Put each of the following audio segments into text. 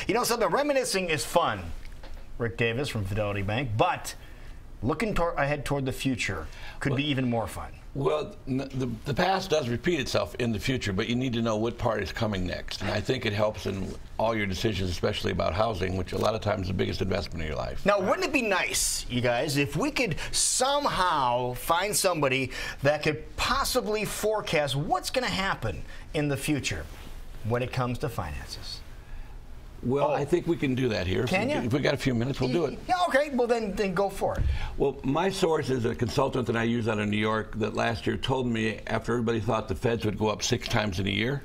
You know something, reminiscing is fun. Rick Davis from Fidelity Bank, but looking ahead toward the future could be even more fun. Well, the past does repeat itself in the future, but you need to know what part is coming next. And I think it helps in all your decisions, especially about housing, which a lot of times is the biggest investment in your life. Now, wouldn't it be nice, you guys, if we could somehow find somebody that could possibly forecast what's going to happen in the future when it comes to finances? Well, I think we can do that here. Can you? If we got a few minutes, we'll do it. Yeah, okay. Well, then go for it. Well, my source is a consultant that I use out of New York that last year told me, after everybody thought the Feds would go up 6 times in a year,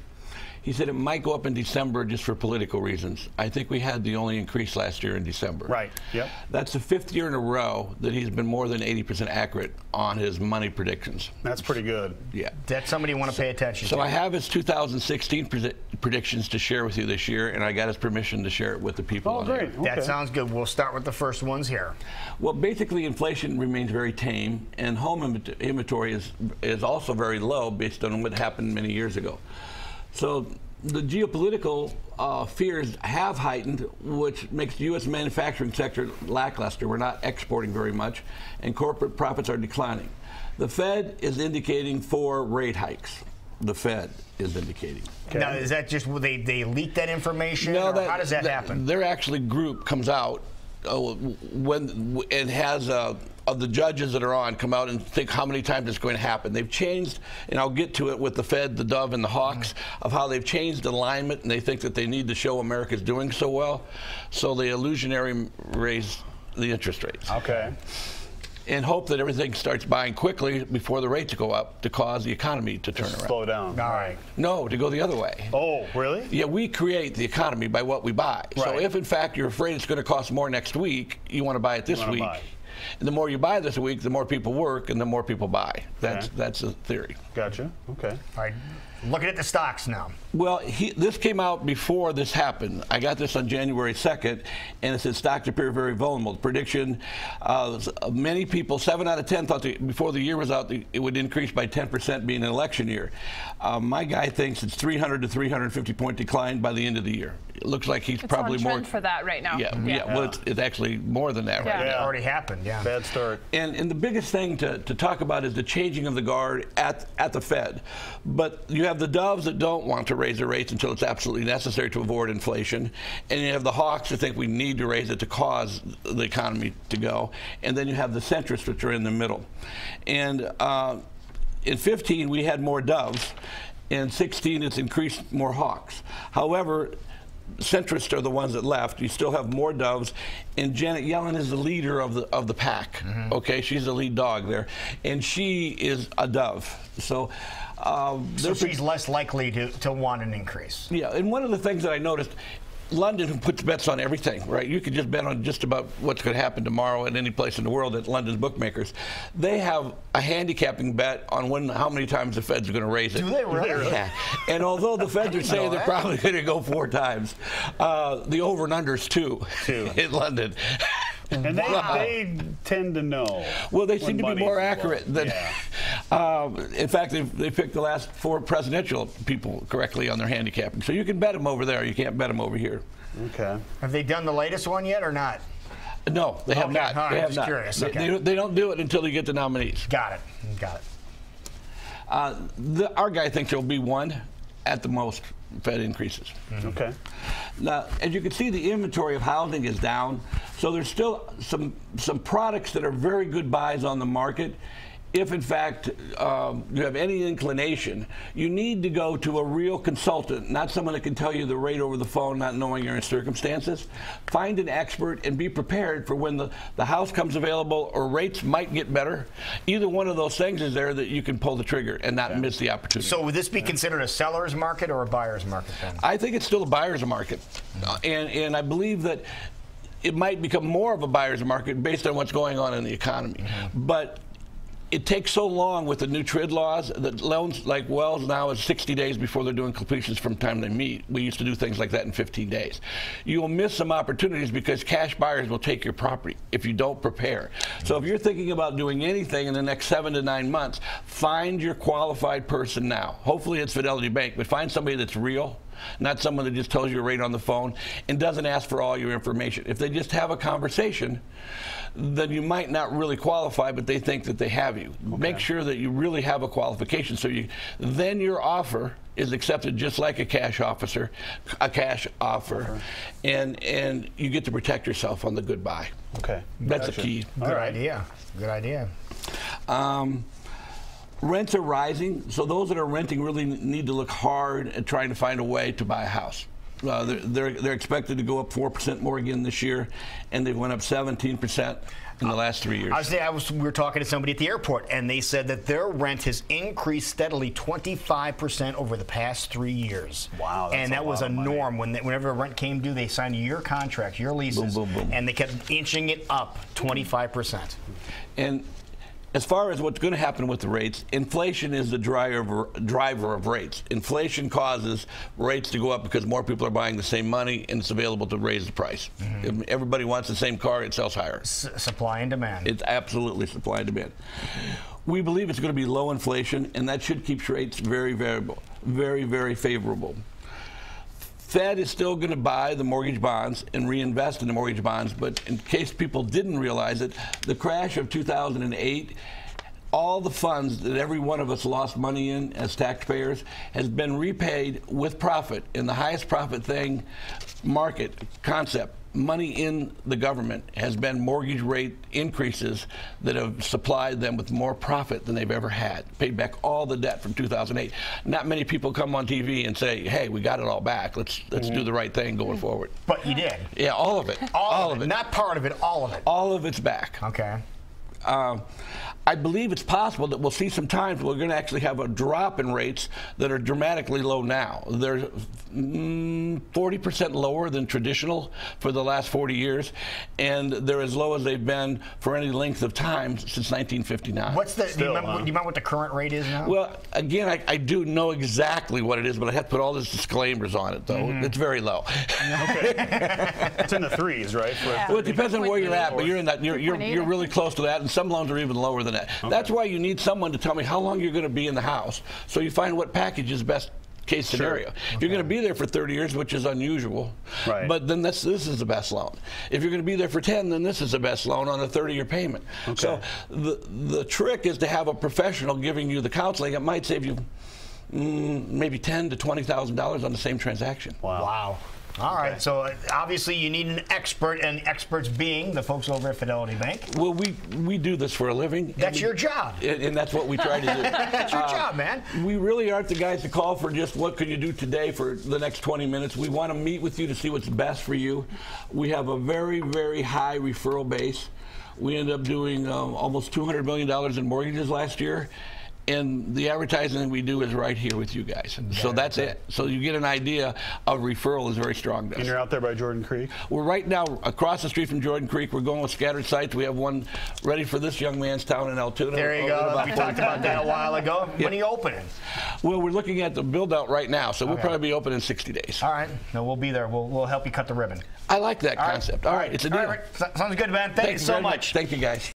he said it might go up in December just for political reasons. I think we had the only increase last year in December. Right. Yep. That's the 5th year in a row that he's been more than 80% accurate on his money predictions. That's pretty good. Yeah. That's somebody you want to pay attention to. So I have his 2016 predictions to share with you this year, and I got his permission to share it with the people. Oh, great. Okay. That sounds good. We'll start with the first ones here. Well, basically, inflation remains very tame, and home inventory is also very low based on what happened many years ago. So the geopolitical fears have heightened, which makes the U.S. manufacturing sector lackluster. We're not exporting very much, and corporate profits are declining. The Fed is indicating 4 rate hikes. The Fed is indicating. Okay. Now, is that just they leak that information? No, or how does that happen? Their actually group comes out when it has of the judges that are on come out and think how many times it's going to happen. They've changed, and I'll get to it with the Fed, the Dove, and the Hawks, of how they've changed alignment, and they think that they need to show America's doing so well, so they illusionary raise the interest rates. Okay. And hope that everything starts buying quickly before the rates go up to cause the economy to turn around. Slow down. All right. No, to go the other way. Oh, really? Yeah, we create the economy by what we buy. Right. So if, in fact, you're afraid it's going to cost more next week, you want to buy it this week. And the more you buy this week, the more people work, and the more people buy. That's a theory. Gotcha. Okay. All right. Looking at the stocks now. Well, this came out before this happened. I got this on January 2nd, and it said stocks appear very vulnerable. The prediction, many people, 7 out of 10, thought before the year was out it would increase by 10% being an election year. My guy thinks it's 300 to 350 point decline by the end of the year. It looks like he's probably on more trend for that right now. Yeah. Well, it's actually more than that right now. It already happened. Yeah. Bad start. And the biggest thing to talk about is the changing of the guard at the Fed. But you have the doves that don't want to raise their rates until it's absolutely necessary to avoid inflation, and you have the hawks that think we need to raise it to cause the economy to go, and then you have the centrists, which are in the middle. And in 15 we had more doves. In 16 it's increased more hawks. However, centrists are the ones that left. You still have more doves, and Janet Yellen is the leader of the pack. Mm-hmm. Okay, she's the lead dog there, and she is a dove. So she's less likely to want an increase. Yeah, and one of the things that I noticed, London puts bets on everything, right? You could just bet on just about what's going to happen tomorrow at any place in the world at London's bookmakers. They have a handicapping bet on how many times the Fed's are going to raise it. Do they really? Yeah. And although the Feds are saying they're probably going to go 4 times, the over and unders 2 in London. And they tend to know. Well, they seem to be more accurate than. Yeah. In fact, they picked the last 4 presidential people correctly on their handicapping. So you can bet them over there. You can't bet them over here. Okay. Have they done the latest one yet or not? No, they have not. Right, they have just not. Curious. They don't do it until you get the nominees. Got it. Got it. Our guy thinks there'll be 1 at the most Fed increases. Mm-hmm. Okay. Now, as you can see, the inventory of housing is down, so there's still some products that are very good buys on the market. If, in fact, you have any inclination, you need to go to a real consultant, not someone that can tell you the rate over the phone, not knowing your circumstances. Find an expert and be prepared for when the house comes available or rates might get better. Either one of those things is there that you can pull the trigger and not miss the opportunity. So would this be considered a seller's market or a buyer's market then? I think it's still a buyer's market. And I believe that it might become more of a buyer's market based on what's going on in the economy. Mm-hmm. But it takes so long with the new TRID laws that loans like Wells now is 60 days before they're doing completions from the time they meet. We used to do things like that in 15 days. You'll miss some opportunities because cash buyers will take your property if you don't prepare. So if you're thinking about doing anything in the next 7 to 9 months, find your qualified person now. Hopefully it's Fidelity Bank, but find somebody that's real not someone that just tells you a rate on the phone and doesn't ask for all your information. If they just have a conversation, then you might not really qualify, but they think that they have you. Okay. Make sure that you really have a qualification, so then your offer is accepted just like a cash offer, and you get to protect yourself on the goodbye. Okay, that's a key. Good idea. Good idea. Rents are rising, so those that are renting really need to look hard at trying to find a way to buy a house. They're expected to go up 4% more again this year, and they've went up 17% in the last 3 years. We were talking to somebody at the airport, and they said that their rent has increased steadily 25% over the past 3 years. Wow, that's and that was a norm. Whenever rent came due, they signed year contracts, year leases, boom, boom, boom. And they kept inching it up 25%. And as far as what's going to happen with the rates, inflation is the driver of rates. Inflation causes rates to go up because more people are buying the same money and it's available to raise the price. If everybody wants the same car, it sells higher. Supply and demand. It's absolutely supply and demand. We believe it's going to be low inflation, and that should keep rates very favorable. Fed is still going to buy the mortgage bonds and reinvest in the mortgage bonds, but in case people didn't realize it, the crash of 2008, all the funds that every one of us lost money in as taxpayers has been repaid with profit in the highest profit market concept. Money in the government has been mortgage rate increases that have supplied them with more profit than they've ever had, paid back all the debt from 2008. Not many people come on TV and say, hey, we got it all back. Let's do the right thing going forward. But you did. Yeah, all of it. All of it. Not part of it, all of it. All of it's back. Okay. I believe it's possible that we'll see some times we're going to actually have a drop in rates that are dramatically low now. They're 40% lower than traditional for the last 40 years, and they're as low as they've been for any length of time since 1959. Do you remember what the current rate is now? Well, again, I do know exactly what it is, but I have to put all these disclaimers on it, though. It's very low. Okay. It's in the threes, right? Well, it depends on where you're at, but you're in that. You're really close to that, and some loans are even lower than that. Okay. That's why you need someone to tell me how long you're going to be in the house, so you find what package is best case scenario. Sure. If you're going to be there for 30 years, which is unusual, right, but then this is the best loan. If you're going to be there for 10, then this is the best loan on a 30-year payment. Okay. So the trick is to have a professional giving you the counseling. It might save you maybe $10,000 to $20,000 on the same transaction. Wow. All right, so obviously you need an expert, and experts being the folks over at Fidelity Bank. Well, we do this for a living. That's your job. And that's what we try to do. That's your job, man. We really aren't the guys to call for just what could you do today for the next 20 minutes. We want to meet with you to see what's best for you. We have a very high referral base. We ended up doing almost $200 million in mortgages last year. And the advertising that we do is right here with you guys. So that's it. So you get an idea of referral is very strong. And you're out there by Jordan Creek? We're right now across the street from Jordan Creek. We're going with scattered sites. We have one ready for this young man's town in Altoona. There you go. We talked about that a while ago. Yeah. When are you opening? Well, we're looking at the build out right now, so we'll probably be open in 60 days. All right. No, we'll be there. We'll help you cut the ribbon. I like that concept. All right. It's a deal. All right. Sounds good, man. Thank you so much. Thank you, guys.